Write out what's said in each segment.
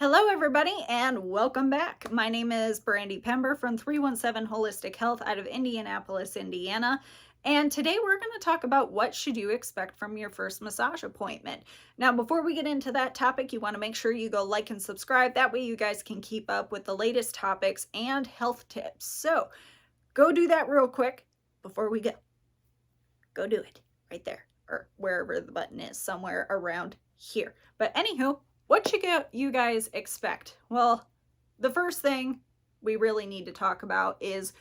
Hello, everybody, and welcome back. My name is Brandy Pember from 317 Holistic Health out of Indianapolis, Indiana. And today we're going to talk about what should you expect from your first massage appointment. Now, before we get into that topic, you want to make sure you go like and subscribe. That way you guys can keep up with the latest topics and health tips. So go do that real quick before we go. Go do it right there or wherever the button is, somewhere around here. But anywho, what should you guys expect? Well, the first thing we really need to talk about is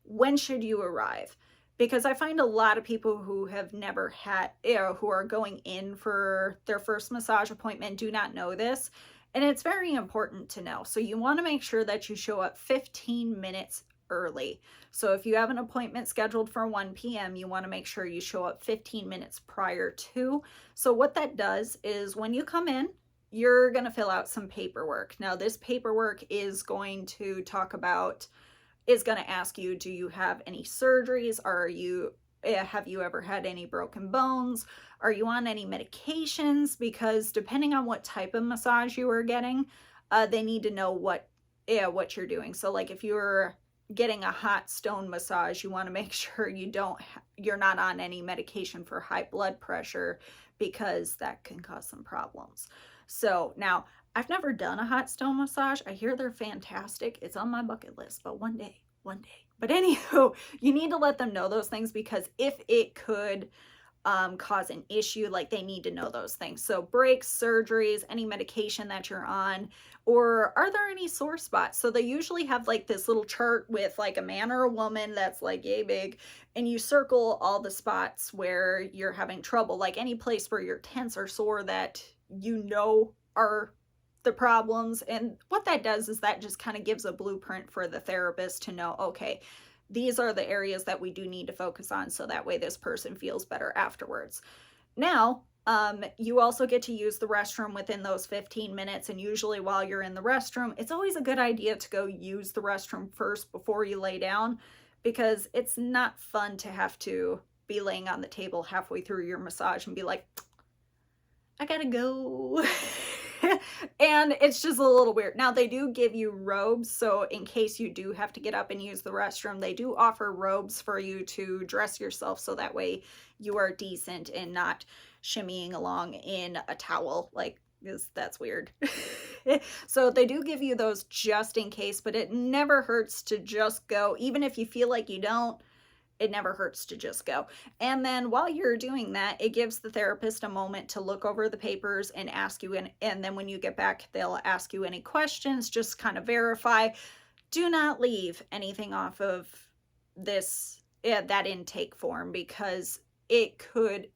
when should you arrive? Because I find a lot of people who have never had, who are going in for their first massage appointment do not know this. And it's very important to know. So you want to make sure that you show up 15 minutes early. So if you have an appointment scheduled for 1 p.m., you want to make sure you show up 15 minutes prior to. So what that does is when you come in, you're going to fill out some paperwork. Now, this paperwork is going to ask you, do you have any surgeries? Have you ever had any broken bones? Are you on any medications? Because depending on what type of massage you are getting, they need to know what you're doing. So like if you're getting a hot stone massage, you want to make sure you're not on any medication for high blood pressure, because that can cause some problems. So now, I've never done a hot stone massage. I hear they're fantastic. It's on my bucket list, but one day. But anywho, you need to let them know those things, because if it could cause an issue, like they need to know those things. So breaks, surgeries, any medication that you're on, or are there any sore spots? So they usually have like this little chart with like a man or a woman that's like yay big, and you circle all the spots where you're having trouble, like any place where you're tense or sore that you know are the problems. And what that does is that just kind of gives a blueprint for the therapist to know, okay, these are the areas that we do need to focus on, so that way this person feels better afterwards. Now, you also get to use the restroom within those 15 minutes, and usually while you're in the restroom, it's always a good idea to go use the restroom first before you lay down, because it's not fun to have to be laying on the table halfway through your massage and be like, I gotta go. And it's just a little weird. Now, they do give you robes, so in case you do have to get up and use the restroom, they do offer robes for you to dress yourself, so that way you are decent and not shimmying along in a towel. Like, that's weird. So they do give you those just in case, but it never hurts to just go. Even if you feel like you don't, it never hurts to just go. And then while you're doing that, it gives the therapist a moment to look over the papers and ask you, and then when you get back, they'll ask you any questions, just kind of verify. Do not leave anything off of that intake form, because it could,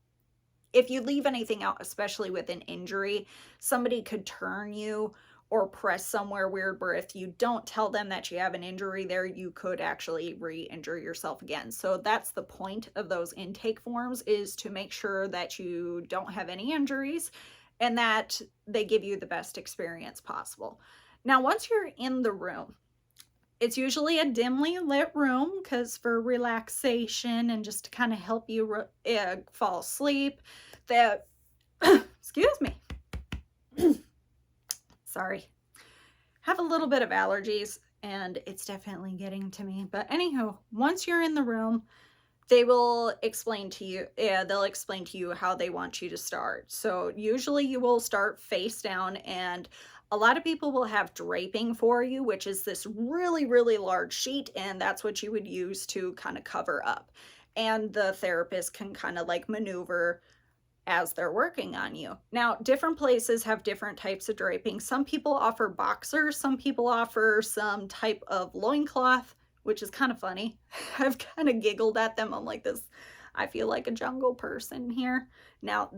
if you leave anything out, especially with an injury, somebody could turn you or press somewhere weird, where if you don't tell them that you have an injury there, you could actually re-injure yourself again. So that's the point of those intake forms, is to make sure that you don't have any injuries and that they give you the best experience possible. Now, once you're in the room, it's usually a dimly lit room, because for relaxation and just to kind of help you fall asleep. Excuse me. Sorry. Have a little bit of allergies, and it's definitely getting to me. But anywho, once you're in the room, they will explain to you, they'll explain to you how they want you to start. So usually you will start face down, and a lot of people will have draping for you, which is this really, really large sheet, and that's what you would use to kind of cover up. And the therapist can kind of like maneuver as they're working on you. Now, different places have different types of draping. Some people offer boxers, some people offer some type of loincloth, which is kind of funny. I've kind of giggled at them. I'm like, I feel like a jungle person here. Now,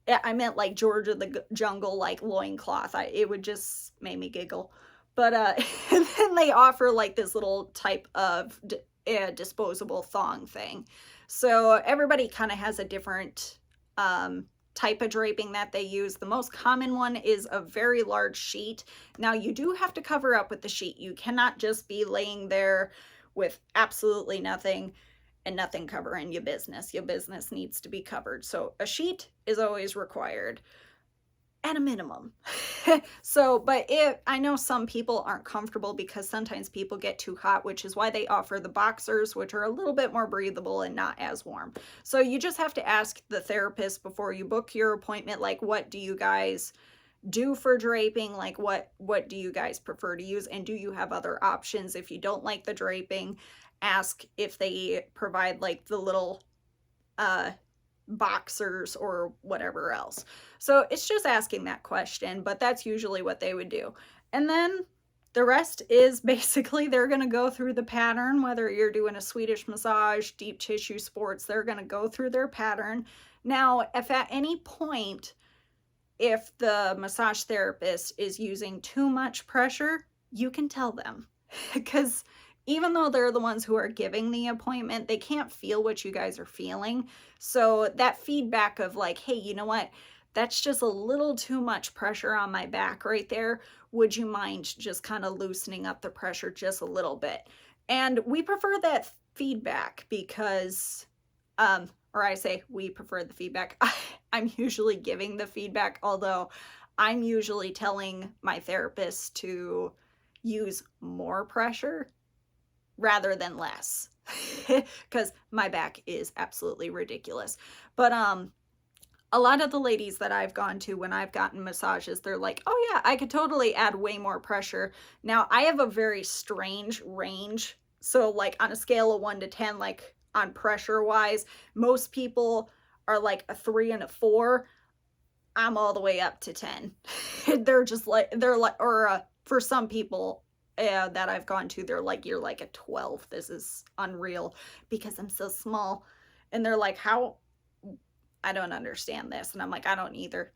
I meant like Georgia the Jungle, like loincloth. It would just make me giggle. But and then they offer like this little type of disposable thong thing. So everybody kind of has a different type of draping that they use. The most common one is a very large sheet. Now, you do have to cover up with the sheet. You cannot just be laying there with absolutely nothing and nothing covering your business. Your business needs to be covered. So a sheet is always required. at a minimum. So, but I know some people aren't comfortable because sometimes people get too hot, which is why they offer the boxers, which are a little bit more breathable and not as warm. So you just have to ask the therapist before you book your appointment, like, what do you guys do for draping? Like, what do you guys prefer to use? And do you have other options? If you don't like the draping, ask if they provide like the little boxers or whatever else. So it's just asking that question, but that's usually what they would do. And then the rest is basically they're going to go through the pattern, whether you're doing a Swedish massage, deep tissue sports, they're going to go through their pattern. Now, if at any point, if the massage therapist is using too much pressure, you can tell them, because even though they're the ones who are giving the appointment, they can't feel what you guys are feeling. So that feedback of like, hey, you know what? That's just a little too much pressure on my back right there. Would you mind just kind of loosening up the pressure just a little bit? And we prefer that feedback because, or I say we prefer the feedback. I'm usually giving the feedback, although I'm usually telling my therapist to use more pressure rather than less, because my back is absolutely ridiculous. But a lot of the ladies that I've gone to when I've gotten massages, they're like, oh yeah, I could totally add way more pressure. Now, I have a very strange range. So like on a scale of 1 to 10, like on pressure wise, most people are like a 3 and a 4. I'm all the way up to 10. They're like, or for some people that I've gone to, they're like, you're like a 12. This is unreal because I'm so small. And they're like, how? I don't understand this. And I'm like, I don't either.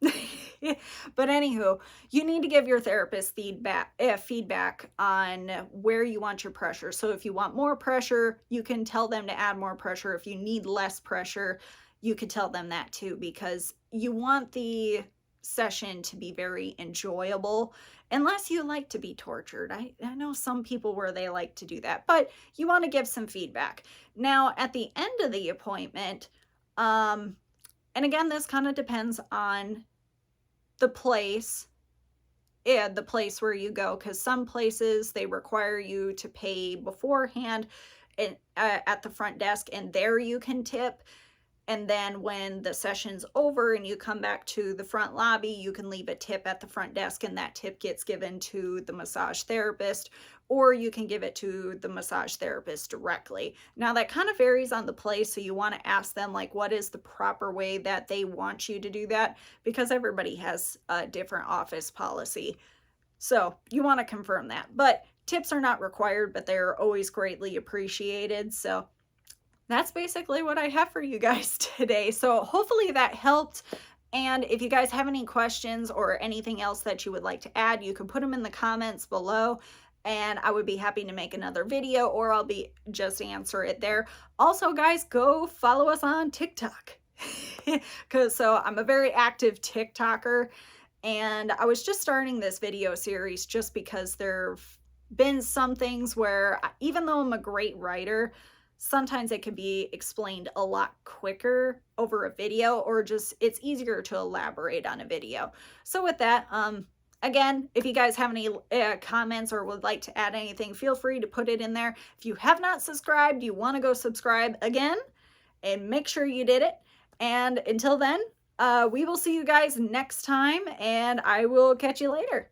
But anywho, you need to give your therapist feedback on where you want your pressure. So if you want more pressure, you can tell them to add more pressure. If you need less pressure, you could tell them that too, because you want the session to be very enjoyable, unless you like to be tortured. I know some people where they like to do that, but you want to give some feedback. Now, at the end of the appointment, and again, this kind of depends on the place where you go, because some places they require you to pay beforehand at the front desk, and there you can tip. And then when the session's over and you come back to the front lobby, you can leave a tip at the front desk, and that tip gets given to the massage therapist, or you can give it to the massage therapist directly. Now that kind of varies on the place, so you want to ask them like, what is the proper way that they want you to do that, because everybody has a different office policy. So you want to confirm that. But tips are not required, but they're always greatly appreciated. So that's basically what I have for you guys today. So hopefully that helped. And if you guys have any questions or anything else that you would like to add, you can put them in the comments below, and I would be happy to make another video, or I'll be just answer it there. Also, guys, go follow us on TikTok. So I'm a very active TikToker, and I was just starting this video series just because there've been some things where, even though I'm a great writer, sometimes it can be explained a lot quicker over a video, or just it's easier to elaborate on a video. So with that, again, if you guys have any comments or would like to add anything, feel free to put it in there. If you have not subscribed, you want to go subscribe again, and make sure you did it. And until then, we will see you guys next time, and I will catch you later.